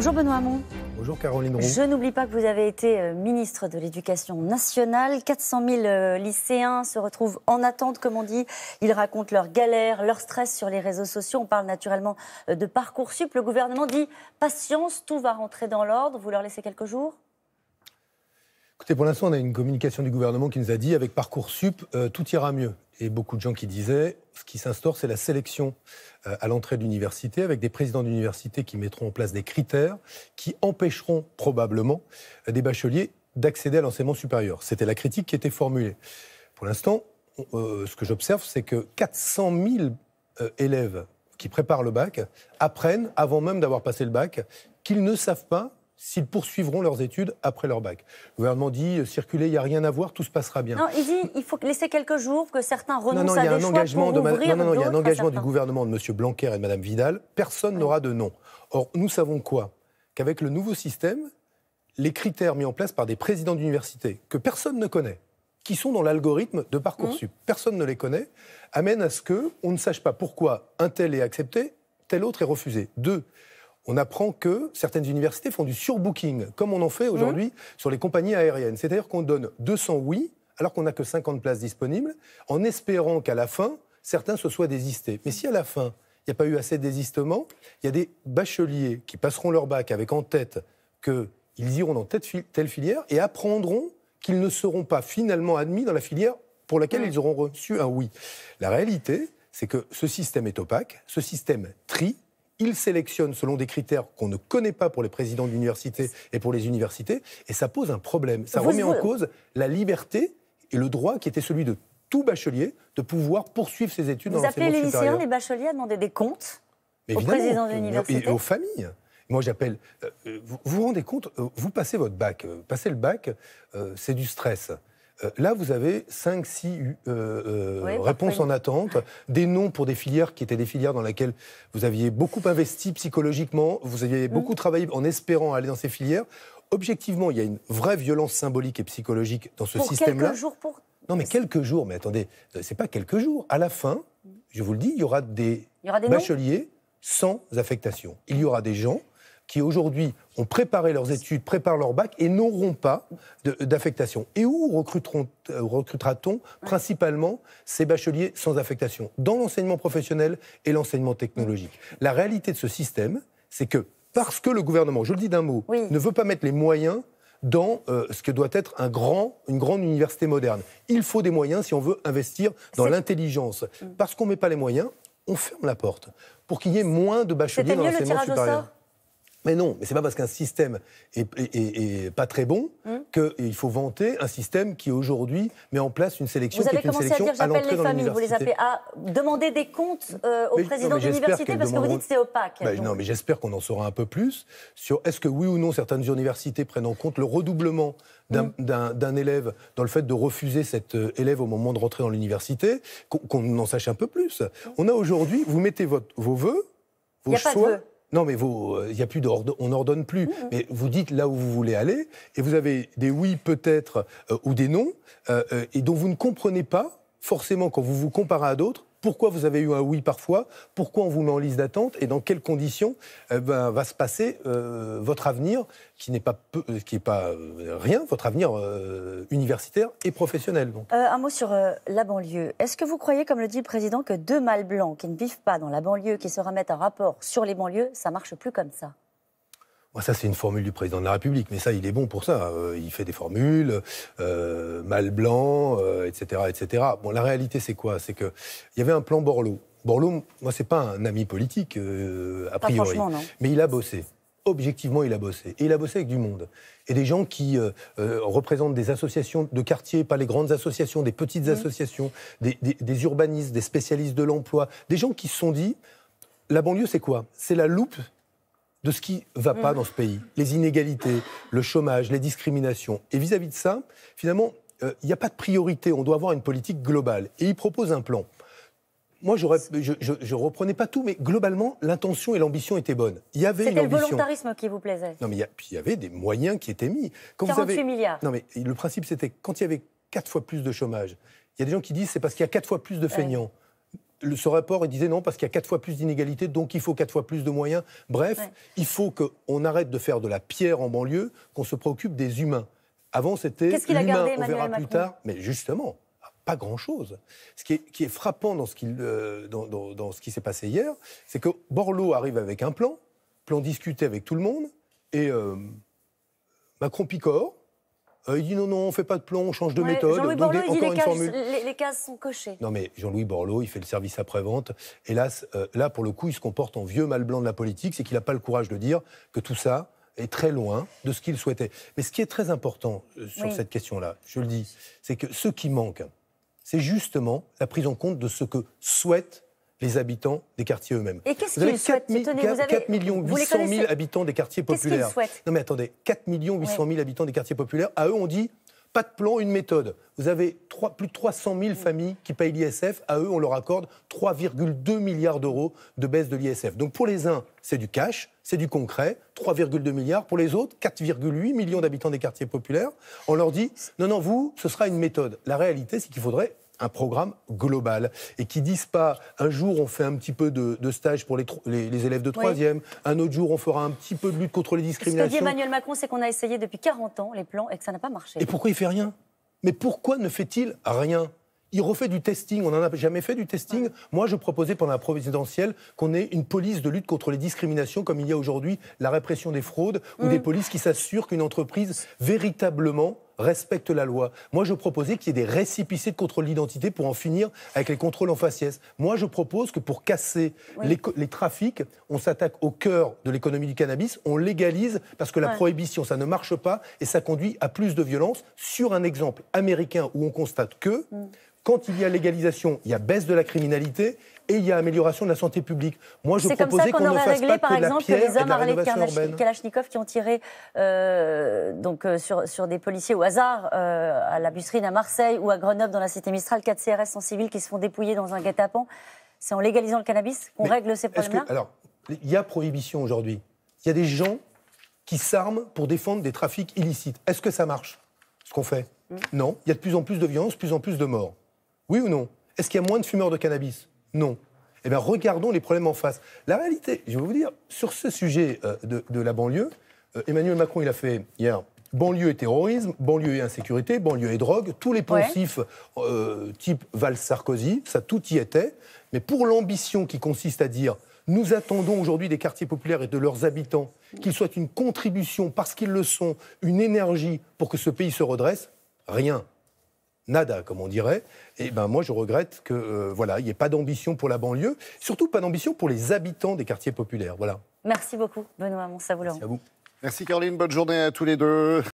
Bonjour Benoît Hamon. Bonjour Caroline Roux. Je n'oublie pas que vous avez été ministre de l'Éducation nationale. 400 000 lycéens se retrouvent en attente, comme on dit. Ils racontent leurs galères, leur stress sur les réseaux sociaux. On parle naturellement de Parcoursup. Le gouvernement dit patience, tout va rentrer dans l'ordre. Vous leur laissez quelques jours ? Écoutez, pour l'instant, on a une communication du gouvernement qui nous a dit avec Parcoursup, tout ira mieux. Et beaucoup de gens qui disaient, ce qui s'instaure, c'est la sélection à l'entrée de l'université, avec des présidents d'université qui mettront en place des critères qui empêcheront probablement des bacheliers d'accéder à l'enseignement supérieur. C'était la critique qui était formulée. Pour l'instant, ce que j'observe, c'est que 400 000 élèves qui préparent le bac apprennent, avant même d'avoir passé le bac, qu'ils ne savent pas s'ils poursuivront leurs études après leur bac. Le gouvernement dit, circulez, il n'y a rien à voir, tout se passera bien. Non, il dit, il faut laisser quelques jours, que certains renoncent à des choix pour ouvrir Non, il y a un engagement du gouvernement de M. Blanquer et de Mme Vidal. Personne n'aura de non. Or, nous savons quoi ? Qu'avec le nouveau système, les critères mis en place par des présidents d'université, que personne ne connaît, qui sont dans l'algorithme de Parcoursup, personne ne les connaît, amènent à ce qu'on ne sache pas pourquoi un tel est accepté, tel autre est refusé. Deux, on apprend que certaines universités font du surbooking, comme on en fait aujourd'hui sur les compagnies aériennes. C'est-à-dire qu'on donne 200 oui, alors qu'on n'a que 50 places disponibles, en espérant qu'à la fin, certains se soient désistés. Mais si à la fin, il n'y a pas eu assez de désistement, il y a des bacheliers qui passeront leur bac avec en tête qu'ils iront dans telle filière et apprendront qu'ils ne seront pas finalement admis dans la filière pour laquelle ils auront reçu un oui. La réalité, c'est que ce système est opaque, ce système trie. Il sélectionne selon des critères qu'on ne connaît pas pour les présidents d'université et pour les universités, et ça pose un problème. Ça remet en cause la liberté et le droit qui était celui de tout bachelier de pouvoir poursuivre ses études dans l'enseignement supérieur. Vous appelez les lycéens, les bacheliers à demander des comptes aux présidents d'université et aux familles. Moi, j'appelle... vous vous rendez compte, vous passez votre bac. Passer le bac, c'est du stress. Là, vous avez 5-6 réponses en attente, des noms pour des filières qui étaient des filières dans lesquelles vous aviez beaucoup investi psychologiquement, vous aviez beaucoup travaillé en espérant aller dans ces filières. Objectivement, il y a une vraie violence symbolique et psychologique dans ce système-là. Quelques jours pour... Non, mais quelques jours, mais attendez, c'est pas quelques jours. À la fin, je vous le dis, il y aura des bacheliers sans affectation. Il y aura des gens qui aujourd'hui ont préparé leurs études, préparent leur bac et n'auront pas d'affectation. Et où recrutera-t-on principalement ces bacheliers sans affectation ? Dans l'enseignement professionnel et l'enseignement technologique. La réalité de ce système, c'est que parce que le gouvernement, je le dis d'un mot, ne veut pas mettre les moyens dans ce que doit être une grande université moderne. Il faut des moyens si on veut investir dans l'intelligence. Parce qu'on ne met pas les moyens, on ferme la porte pour qu'il y ait moins de bacheliers dans l'enseignement supérieur. Mais non, mais c'est pas parce qu'un système est pas très bon qu'il faut vanter un système qui aujourd'hui met en place une sélection qui est une sélection à l'entrée dans l'université. Vous les appelez à demander des comptes aux présidents d'université parce que vous dites que c'est opaque. Non, mais j'espère qu'on en saura un peu plus sur est-ce que oui ou non certaines universités prennent en compte le redoublement d'un élève dans le fait de refuser cet élève au moment de rentrer dans l'université, qu'on en sache un peu plus. On a aujourd'hui, vous mettez vos vœux, vos choix. Non, mais il y a plus on n'ordonne plus. Mais vous dites là où vous voulez aller, et vous avez des oui peut-être ou des non, et dont vous ne comprenez pas forcément quand vous vous comparez à d'autres. Pourquoi vous avez eu un oui parfois ? Pourquoi on vous met en liste d'attente ? Et dans quelles conditions va se passer votre avenir, qui n'est pas rien, votre avenir universitaire et professionnel. Donc. Un mot sur la banlieue. Est-ce que vous croyez, comme le dit le président, que deux mâles blancs qui ne vivent pas dans la banlieue, qui se remettent un rapport sur les banlieues, ça ne marche plus comme ça ? Ça, c'est une formule du président de la République, mais ça, il est bon pour ça. Il fait des formules, mâle blanc, etc., etc. Bon, la réalité, c'est quoi ? C'est qu'il y avait un plan Borloo. Borloo, moi, c'est pas un ami politique, a priori. Non. Mais il a bossé. Objectivement, il a bossé. Et il a bossé avec du monde. Et des gens qui représentent des associations de quartier, pas les grandes associations, des petites associations, des urbanistes, des spécialistes de l'emploi, des gens qui se sont dit, la banlieue, c'est quoi ? C'est la loupe de ce qui ne va pas dans ce pays. Les inégalités, le chômage, les discriminations. Et vis-à-vis de ça, finalement, il n'y a pas de priorité. On doit avoir une politique globale. Et il propose un plan. Moi, je reprenais pas tout, mais globalement, l'intention et l'ambition étaient bonnes. Il y avait une ambition. C'était le volontarisme qui vous plaisait. Non, mais il y avait des moyens qui étaient mis. Quand 48 milliards. Non, mais le principe, c'était quand il y avait 4 fois plus de chômage, il y a des gens qui disent c'est parce qu'il y a 4 fois plus de feignants. ce rapport, il disait non, parce qu'il y a 4 fois plus d'inégalités, donc il faut 4 fois plus de moyens. Bref, il faut qu'on arrête de faire de la pierre en banlieue, qu'on se préoccupe des humains. Avant, c'était l'humain, on verra plus tard. Mais justement, pas grand-chose. Ce qui est frappant dans ce qui s'est passé hier, c'est que Borloo arrive avec un plan discuté avec tout le monde, et Macron picore. Il dit non, on ne fait pas de plan, on change de méthode. Jean-Louis Borloo, il dit les cases sont cochées. Non mais Jean-Louis Borloo, il fait le service après-vente. Et là, pour le coup, il se comporte en vieux mâle blanc de la politique, c'est qu'il n'a pas le courage de dire que tout ça est très loin de ce qu'il souhaitait. Mais ce qui est très important sur cette question-là, je le dis, c'est que ce qui manque, c'est justement la prise en compte de ce que souhaitent les habitants des quartiers eux-mêmes. Et qu'est-ce qu'ils souhaitent ? 4 800 000 habitants des quartiers populaires. Qu'est-ce qu'ils souhaitent ? Non mais attendez, 4 800 000 habitants des quartiers populaires, à eux on dit pas de plan, une méthode. Vous avez plus de 300 000 familles qui payent l'ISF, à eux on leur accorde 3,2 milliards d'euros de baisse de l'ISF. Donc pour les uns, c'est du cash, c'est du concret, 3,2 milliards. Pour les autres, 4,8 millions d'habitants des quartiers populaires, on leur dit non, vous, ce sera une méthode. La réalité, c'est qu'il faudrait un programme global, et qui ne disent pas un jour on fait un petit peu de stage pour les élèves de 3e, un autre jour on fera un petit peu de lutte contre les discriminations. Ce que dit Emmanuel Macron, c'est qu'on a essayé depuis 40 ans les plans et que ça n'a pas marché. Et pourquoi il ne fait rien ? Mais pourquoi ne fait-il rien ? Il refait du testing, on n'en a jamais fait du testing. Moi, je proposais pendant la présidentielle qu'on ait une police de lutte contre les discriminations, comme il y a aujourd'hui la répression des fraudes, ou des polices qui s'assurent qu'une entreprise véritablement respecte la loi. Moi, je proposais qu'il y ait des récépissés de contrôle d'identité pour en finir avec les contrôles en faciès. Moi, je propose que pour casser les trafics, on s'attaque au cœur de l'économie du cannabis, on légalise, parce que la prohibition, ça ne marche pas, et ça conduit à plus de violence. Sur un exemple américain où on constate que quand il y a légalisation, il y a baisse de la criminalité et il y a amélioration de la santé publique. Moi, je proposais qu'on ne fasse pas que de la pierre et de la rénovation urbaine. Kalachnikov qui ont tiré sur des policiers au hasard à la Busserine à Marseille ou à Grenoble dans la cité Mistral, 4 CRS en civil qui se font dépouiller dans un guet-apens. C'est en légalisant le cannabis qu'on règle ces problèmes-là ? Alors, il y a prohibition aujourd'hui. Il y a des gens qui s'arment pour défendre des trafics illicites. Est-ce que ça marche, ce qu'on fait ? Non. Il y a de plus en plus de violence, de plus en plus de morts. Oui ou non ? Est-ce qu'il y a moins de fumeurs de cannabis ? Non. Eh bien, regardons les problèmes en face. La réalité, je vais vous dire, sur ce sujet de la banlieue, Emmanuel Macron, il a fait hier banlieue et terrorisme, banlieue et insécurité, banlieue et drogue, tous les poncifs type Valls-Sarkozy, ça tout y était. Mais pour l'ambition qui consiste à dire nous attendons aujourd'hui des quartiers populaires et de leurs habitants qu'ils soient une contribution, parce qu'ils le sont, une énergie pour que ce pays se redresse, rien. Nada, comme on dirait. Et ben moi, je regrette que il n'y ait pas d'ambition pour la banlieue, surtout pas d'ambition pour les habitants des quartiers populaires. Voilà. Merci beaucoup, Benoît Monsavoulan. Merci à vous. Merci Caroline, bonne journée à tous les deux.